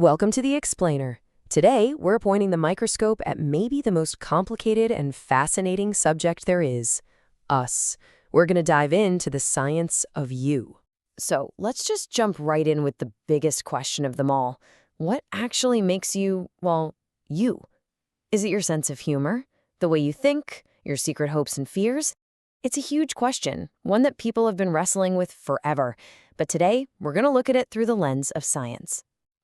Welcome to The Explainer. Today, we're pointing the microscope at maybe the most complicated and fascinating subject there is, us. We're going to dive into the science of you. So let's just jump right in with the biggest question of them all. What actually makes you, well, you? Is it your sense of humor? The way you think? Your secret hopes and fears? It's a huge question, one that people have been wrestling with forever. But today, we're going to look at it through the lens of science.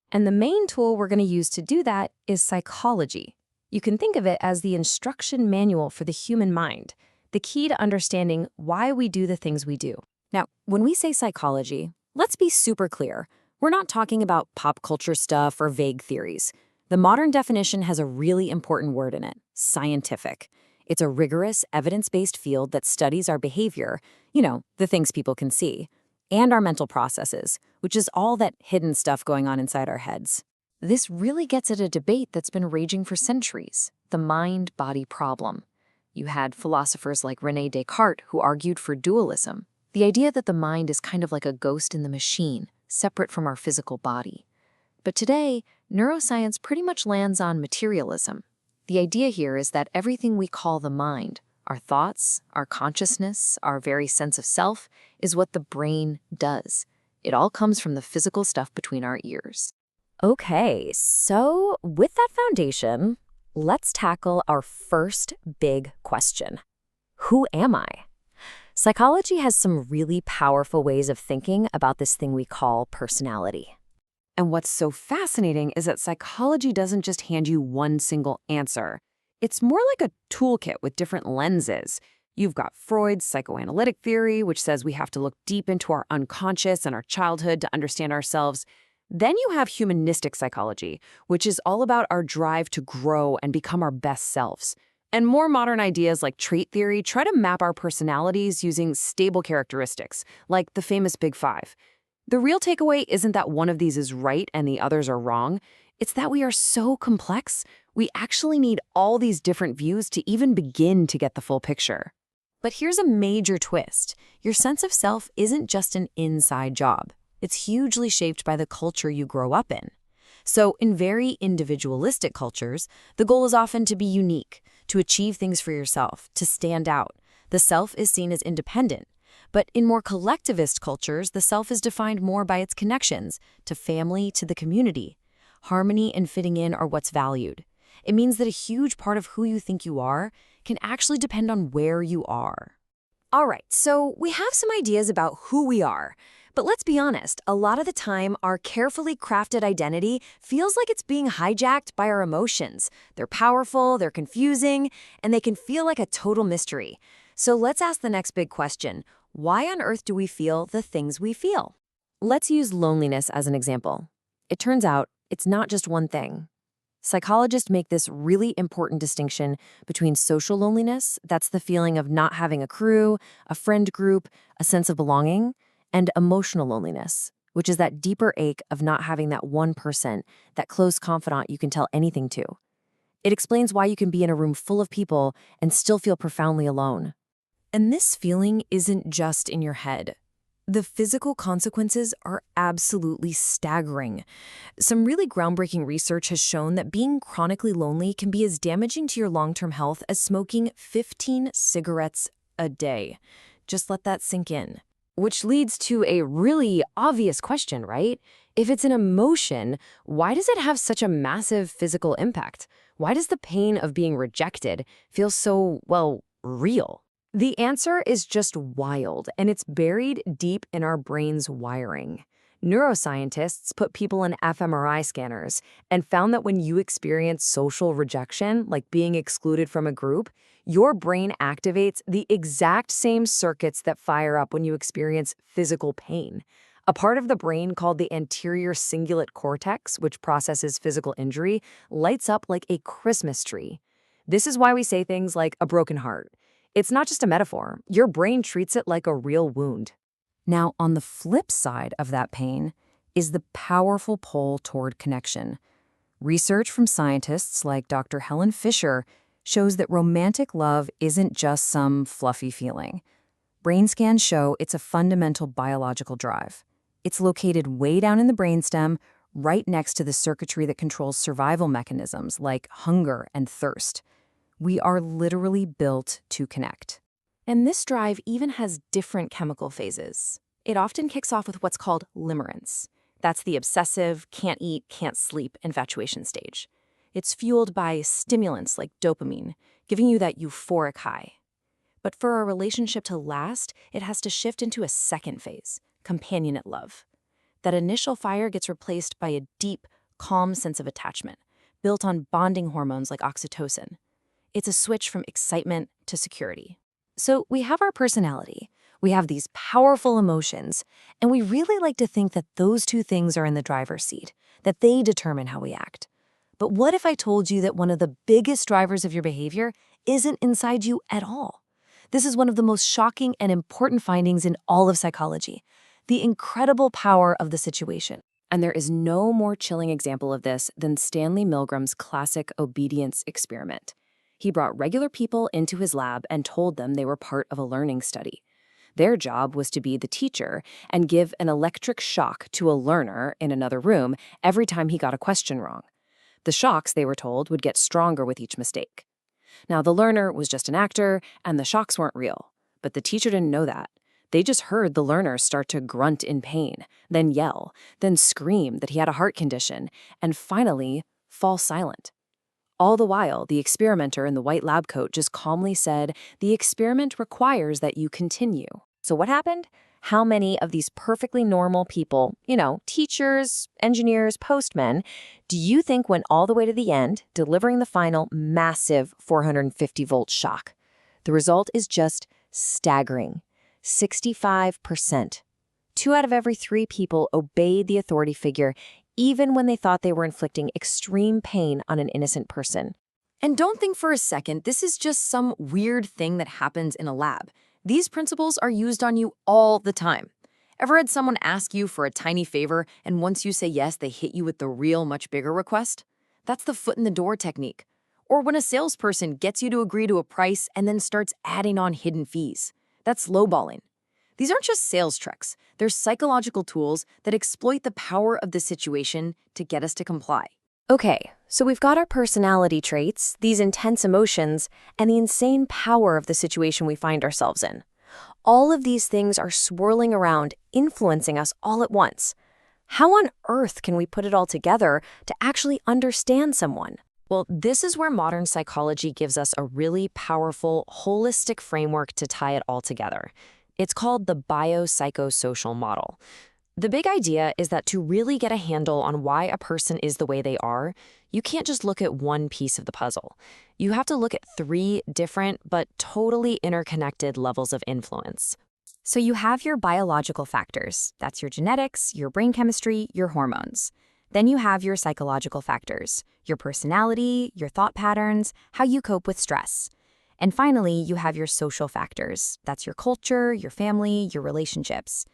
And the main tool we're going to use to do that is psychology. You can think of it as the instruction manual for the human mind, the key to understanding why we do the things we do. Now, when we say psychology, let's be super clear. We're not talking about pop culture stuff or vague theories. The modern definition has a really important word in it, scientific. It's a rigorous, evidence-based field that studies our behavior, the things people can see, and our mental processes, which is all that hidden stuff going on inside our heads. This really gets at a debate that's been raging for centuries, the mind-body problem. You had philosophers like René Descartes who argued for dualism, the idea that the mind is kind of like a ghost in the machine, separate from our physical body. But today, neuroscience pretty much lands on materialism. The idea here is that everything we call the mind, our thoughts, our consciousness, our very sense of self, is what the brain does. It all comes from the physical stuff between our ears. Okay, so with that foundation, let's tackle our first big question. Who am I? Psychology has some really powerful ways of thinking about this thing we call personality. And what's so fascinating is that psychology doesn't just hand you one single answer. It's more like a toolkit with different lenses. You've got Freud's psychoanalytic theory, which says we have to look deep into our unconscious and our childhood to understand ourselves. Then you have humanistic psychology, which is all about our drive to grow and become our best selves. And more modern ideas like trait theory try to map our personalities using stable characteristics, like the famous Big Five. The real takeaway isn't that one of these is right and the others are wrong. It's that we are so complex, we actually need all these different views to even begin to get the full picture. But here's a major twist. Your sense of self isn't just an inside job. It's hugely shaped by the culture you grow up in. So in very individualistic cultures, the goal is often to be unique, to achieve things for yourself, to stand out. The self is seen as independent. But in more collectivist cultures, the self is defined more by its connections, to family, to the community. Harmony and fitting in are what's valued. It means that a huge part of who you think you are can actually depend on where you are. All right, so we have some ideas about who we are. But let's be honest, a lot of the time, our carefully crafted identity feels like it's being hijacked by our emotions. They're powerful, they're confusing, and they can feel like a total mystery. So let's ask the next big question. Why on earth do we feel the things we feel? Let's use loneliness as an example. It turns out it's not just one thing. Psychologists make this really important distinction between social loneliness, that's the feeling of not having a crew, a friend group, a sense of belonging, and emotional loneliness, which is that deeper ache of not having that 1%, that close confidant you can tell anything to. It explains why you can be in a room full of people and still feel profoundly alone. And this feeling isn't just in your head. The physical consequences are absolutely staggering. Some really groundbreaking research has shown that being chronically lonely can be as damaging to your long-term health as smoking 15 cigarettes a day. Just let that sink in. Which leads to a really obvious question, right? If it's an emotion, why does it have such a massive physical impact? Why does the pain of being rejected feel so, real? The answer is just wild, and it's buried deep in our brain's wiring. Neuroscientists put people in fMRI scanners and found that when you experience social rejection, like being excluded from a group, your brain activates the exact same circuits that fire up when you experience physical pain. A part of the brain called the anterior cingulate cortex, which processes physical injury, lights up like a Christmas tree. This is why we say things like a broken heart. It's not just a metaphor. Your brain treats it like a real wound. Now, on the flip side of that pain is the powerful pull toward connection. Research from scientists like Dr. Helen Fisher shows that romantic love isn't just some fluffy feeling. Brain scans show it's a fundamental biological drive. It's located way down in the brainstem, right next to the circuitry that controls survival mechanisms like hunger and thirst. We are literally built to connect. And this drive even has different chemical phases. It often kicks off with what's called limerence. That's the obsessive, can't eat, can't sleep infatuation stage. It's fueled by stimulants like dopamine, giving you that euphoric high. But for a relationship to last, it has to shift into a second phase, companionate love. That initial fire gets replaced by a deep, calm sense of attachment, built on bonding hormones like oxytocin. It's a switch from excitement to security. So we have our personality, we have these powerful emotions, and we really like to think that those two things are in the driver's seat, that they determine how we act. But what if I told you that one of the biggest drivers of your behavior isn't inside you at all? This is one of the most shocking and important findings in all of psychology, the incredible power of the situation. And there is no more chilling example of this than Stanley Milgram's classic obedience experiment. He brought regular people into his lab and told them they were part of a learning study. Their job was to be the teacher and give an electric shock to a learner in another room every time he got a question wrong. The shocks, they were told, would get stronger with each mistake. Now, the learner was just an actor, and the shocks weren't real. But the teacher didn't know that. They just heard the learner start to grunt in pain, then yell, then scream that he had a heart condition, and finally fall silent. All the while, the experimenter in the white lab coat just calmly said, "The experiment requires that you continue." So what happened? How many of these perfectly normal people, teachers, engineers, postmen, do you think went all the way to the end, delivering the final massive 450-volt shock? The result is just staggering. 65%. 2 out of every 3 people obeyed the authority figure, even when they thought they were inflicting extreme pain on an innocent person. And don't think for a second this is just some weird thing that happens in a lab. These principles are used on you all the time. Ever had someone ask you for a tiny favor, and once you say yes, they hit you with the real, much bigger request? That's the foot in the door technique. Or when a salesperson gets you to agree to a price and then starts adding on hidden fees. That's lowballing. These aren't just sales tricks. They're psychological tools that exploit the power of the situation to get us to comply. Okay, so we've got our personality traits, these intense emotions, and the insane power of the situation we find ourselves in. All of these things are swirling around, influencing us all at once. How on earth can we put it all together to actually understand someone? Well, this is where modern psychology gives us a really powerful, holistic framework to tie it all together. It's called the biopsychosocial model. The big idea is that to really get a handle on why a person is the way they are, you can't just look at one piece of the puzzle. You have to look at 3 different but totally interconnected levels of influence. So you have your biological factors. That's your genetics, your brain chemistry, your hormones. Then you have your psychological factors, your personality, your thought patterns, how you cope with stress. And finally, you have your social factors. That's your culture, your family, your relationships.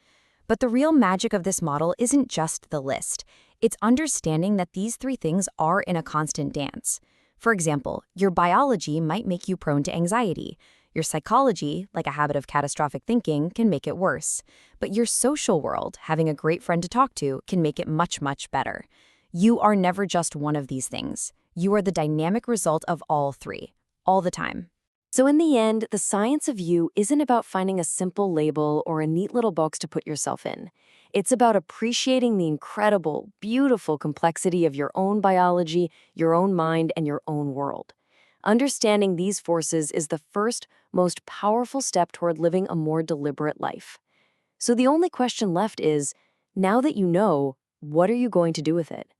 But the real magic of this model isn't just the list. It's understanding that these 3 things are in a constant dance. For example, your biology might make you prone to anxiety. Your psychology, like a habit of catastrophic thinking, can make it worse. But your social world, having a great friend to talk to, can make it much, much better. You are never just one of these things. You are the dynamic result of all 3, all the time. So in the end, the science of you isn't about finding a simple label or a neat little box to put yourself in. It's about appreciating the incredible, beautiful complexity of your own biology, your own mind, and your own world. Understanding these forces is the first, most powerful step toward living a more deliberate life. So the only question left is, now that you know, what are you going to do with it?